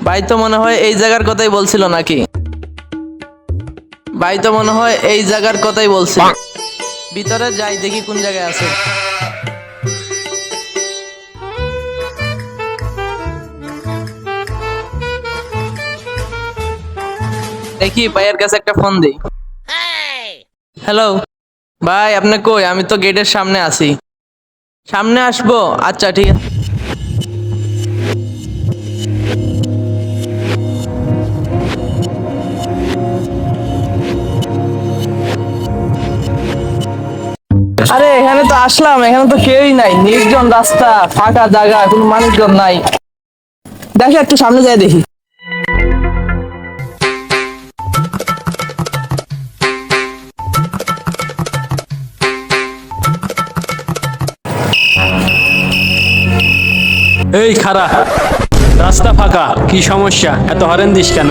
ভাই তো মনে হয় এই জায়গার কথাই বলছিল নাকি? ভাই তো মনে হয় এই জায়গার কথাই বলছিল। ভিতরে যাই দেখি কোন জায়গায় আছে। দেখি ভাইয়ের কাছে একটা ফোন দিই। হ্যালো ভাই, আপনি কই? আমি তো গেটের সামনে আছি। সামনে আসবো? আচ্ছা ঠিক আছে। আরে এখানে তো আসলাম, এখানে তো কেউই নাই, নির্জন রাস্তা, ফাঁকা জায়গা, কোনো মানুষজন নাই। দেখি একটু সামনে যাই দেখি। এই খারা, রাস্তা ফাঁকা, কি সমস্যা? এত হরেন দিস কেন?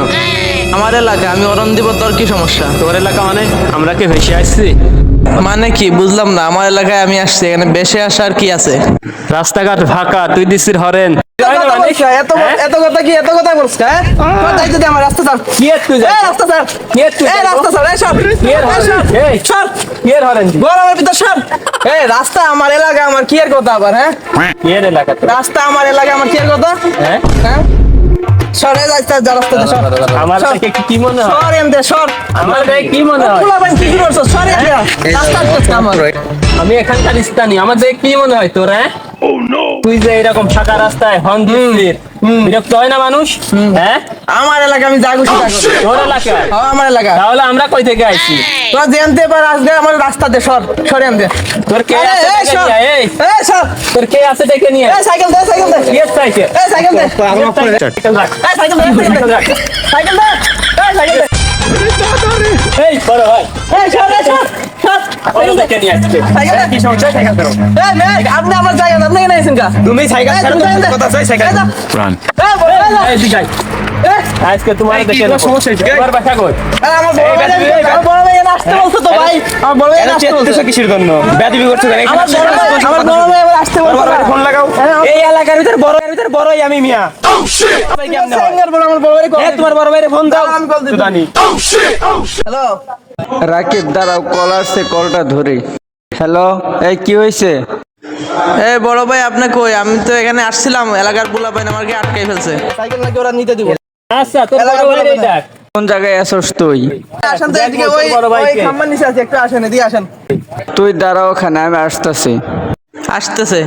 আমার এলাকা, আমি অরণ দিব, তোর কি সমস্যা? তোর এলাকা মানে আমরা কি ভেসে আসছি? মানে কি বুঝলাম না। আমার এলাকায় আমি আসছি, এখানে বেশে আসার কি আছে? রাস্তাঘাট ফাঁকা, তুই দিছিস হরেন। এত কথা কি? এত কথা বলছ? হ্যাঁ, কোথায় যদি আমার রাস্তা ছাড়। কি এর তুই? এই রাস্তা ছাড়, এই রাস্তা ছাড়, এই সর, এই সর, কি এর হরেন? গরমের ভিতর সর। এই রাস্তা আমার এলাকা, আমার কি এর কথা আবার? হ্যাঁ, কি এর এলাকা? রাস্তা আমার এলাকা, আমার কি এর কথা? হ্যাঁ, হ্যাঁ, সরে যাইতে যা রাস্তা দে, সর। আমার দেখে কি মনে হয়? সর এমদে, সর। আমার দেখে কি মনে হয়? পোলা ভাই কি করছ? সর এমদে, রাস্তা করছ আমার। আমি এখানকার স্থানীয়, আমার দেখে কি মনে হয় তোর? হ্যাঁ, তুই যে এরকম ফাঁকা রাস্তায় হর্ন দিচ্ছিস, বিরক্ত হয় না মানুষ? হ্যাঁ, আমার এলাকা, আমি যা খুশি তা করব। তোর এলাকা? হ্যাঁ, আমার এলাকা। তাহলে আমরা কই থেকে আইছি? তোরা জানতে পার আজকে আমার রাস্তা দে, সর, সর এমদে। তোর কে এই, আছে এই, ডেকে সর। নিয়ে? এই, এই সর, তোর কে আছে ডেকে নিয়ে? এই সাইকেল দে, সাইকেল দে। কি এর সাইকেল? এই সাইকেল দে, সাইকেল রাখ। এই সাইকেল দে, সাইকেল দে, সাইকেল দে, এই সাইকেল দে। এই বড় ভাই, এই সর, এই সর, সর। ওরা ডেকে নিয়ে আসছে। সাইকেল দে। কি সমস্যা? সাইকেল ধরো। এই মেয়ে, আপনি আমার জায়গা, আপনি কেন এসেছেন কা? তুমি সাইকেল এই, ছাড়ো, তুমি তুমি দে। কথা চাই সাইকেল। এই যা। Run. এই, বল, এই যা। এই দিকাই, এই, আজকে তোমার এই, কি দেখে তোমার সমস্যা হয়েছে? তোমার বাসা কই? আরে আমার বড় ভাই, আমার বড় ভাই এখানে আসতে বলছো তো ভাই। আমার বড় ভাই এখানে আসতে বলছো। কিসের জন্য বেয়াদবি করছো কেন? আমার বড় ভাই, আমার বড় ভাই এবার আসতে বলছো। ফোন লাগাও। এই এলাকার ভিতর বড়ই আমি মিয়া। ভাই কেমনে হয়? সিঙ্গার বড়, আমার বড় ভাই কল এই তোমার বড় ভাইরে ফোন দাও। আমি কল দিচ্ছি। জানি। হ্যালো, রাকিব দাঁড়াও, কল আসছে, কলটা ধরি। হ্যালো, এই কি হয়েছে? এই বড় ভাই আপনি কই? আমি তো এখানে আসছিলাম, এলাকার পোলা ভাই আমাকে আটকাই ফেলছে। সাইকেল নাকি ওরা নিতে দিব। আচ্ছা, তোর বড় ভাইরে ডাক। কোন জায়গায় আসছ তুই? আসেন তো এদিকে, ওই বড় ভাই ওই কে? খাম্বার নিচে আছে, একটু আসেন, এদিকে আসেন। তুই দাঁড়াও ওখানে, আমি আসতেছি। আসতেছে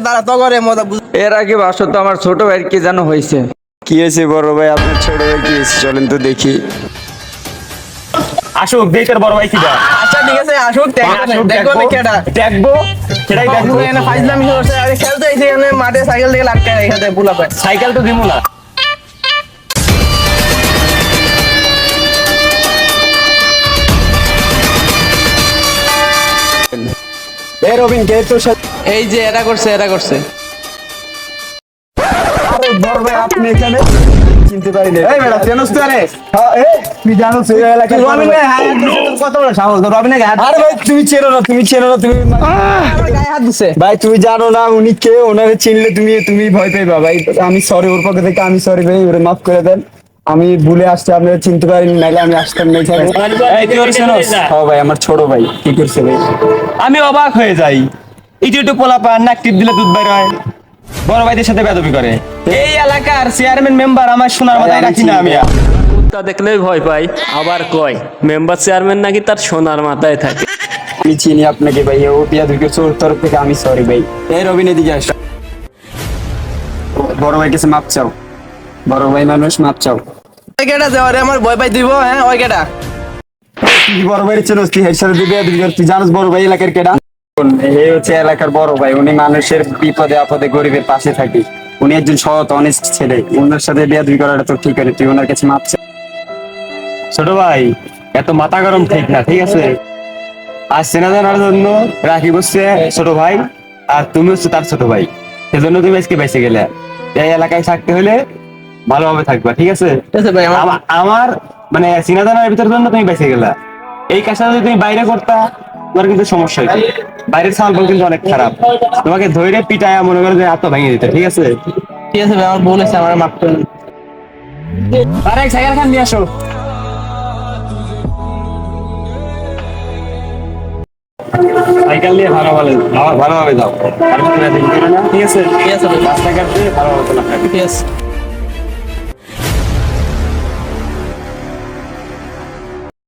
দাঁড়া তো করে মজা বুঝ। এর আগে বাসো তো আমার ছোট ভাইয়ের কি যেন হয়েছে। কি হয়েছে বড় ভাই? আপনার ছোট ভাই কি হয়েছে? চলেন তো দেখি। আসুক, দেখ তোর বড় ভাই কি দা। আচ্ছা ঠিক আছে, আসুক, আসুক, দেখো না কেডা। দেখবো, সেটাই দেখবো। এখানে ফাইজলামি করছে, আরে খেলতে আইছে এখানে মাঠে, সাইকেল থেকে আটকায় রেখে দেয় পোলা ভাই। সাইকেল তো দিমু না। এ রবিন, কে তোর সাথে? এই যে এটা করছে, এটা করছে। আরে বড় ভাই, আপনি এখানে? চিনতে পারি না। এই বেটা, চেনস তুই? আরে তুই জানো এই এলাকার রবিন ভাই, হ্যাঁ, কত বড় সাহস? রবিন ভাই, আরে ভাই, তুমি চেনো না, তুমি চেনো না, তুমি আমার গায়ে হাত দিছে। ভাই তুমি জানো না উনি কে? ওনারে চিনলে তুমি তুমি ভয় পাইবা ভাই। আমি সরি, ওর পক্ষ থেকে আমি সরি ভাই, ওরে মাফ করে দেন। আমি ভুলে আসতে, আপনারা চিনতে পারিনি, নাইলে আমি আসতাম না এখানে। এই তুই ওর চেনস? হ্যাঁ ভাই, আমার ছোট ভাই। কি করছে ভাই? আমি অবাক হয়ে যাই। একটু পোলা পান, নাক টিপ দিলে দুধ বাইর হয়, বড় ভাইদের সাথে বেয়াদবি করে। এই এলাকার চেয়ারম্যান মেম্বার আমার সোনার মাথায় রাখি না আমি। কুত্তা দেখলেই ভয় পাই, আবার কয় মেম্বার চেয়ারম্যান নাকি তার সোনার মাথায় থাকে। আমি চিনি আপনাকে ভাই, ও পিয়া দুই ওর তরফ থেকে আমি সরি ভাই। এই রবিন, এদিকে আস। বড় ভাই কাছে মাপ চাও, বড় ভাই মানুষ, মাপ চাও। ওই কেডা যে ওরে আমার ভয় পাই দিব? হ্যাঁ, ওই কেডা? তুই বড় ভাই চেনস? তুই হেড সাথে দিবি, তুই জানিস বড় ভাই এলাকার কেডা? এই হচ্ছে এলাকার বড় ভাই, উনি মানুষের বিপদে আপদে গরিবের পাশে থাকি। উনি একজন সৎ অনেস্ট ছেলে, ওনার সাথে বেয়াদবি করাটা তো ঠিক আছে, তুই ওনার কাছে মাপ চা। ছোট ভাই, এত মাথা গরম ঠিক না, ঠিক আছে? আর চেনা জানার জন্য রাখি বসছে ছোট ভাই, আর তুমি হচ্ছে তার ছোট ভাই, সেজন্য তুমি আজকে বেঁচে গেলে। এই এলাকায় থাকতে হলে ভালোভাবে থাকবা, ঠিক আছে? ঠিক আছে ভাই, আমার আমার মানে চেনা জানার ভিতরের জন্য তুমি বেঁচে গেলা। এই কাজটা যদি তুমি বাইরে করতা, তোমার কিন্তু সমস্যা হইতো। বাইরের সালবল কিন্তু অনেক খারাপ, তোমাকে ধরে পিটায় মনে করে যে হাত ভেঙে দিতে, ঠিক আছে? ঠিক আছে ভাই, আমার ভুল হয়েছে, আমার মাফ করুন। আরে সাইকেল খান নিয়ে আসো। সাইকেল নিয়ে ভালোভাবে যাও। আর কোনো দিন করে না, ঠিক আছে? ঠিক আছে ভাই, রাস্তাঘাট দিয়ে ভালোভাবে চলাফেরা করো। ঠিক আছে।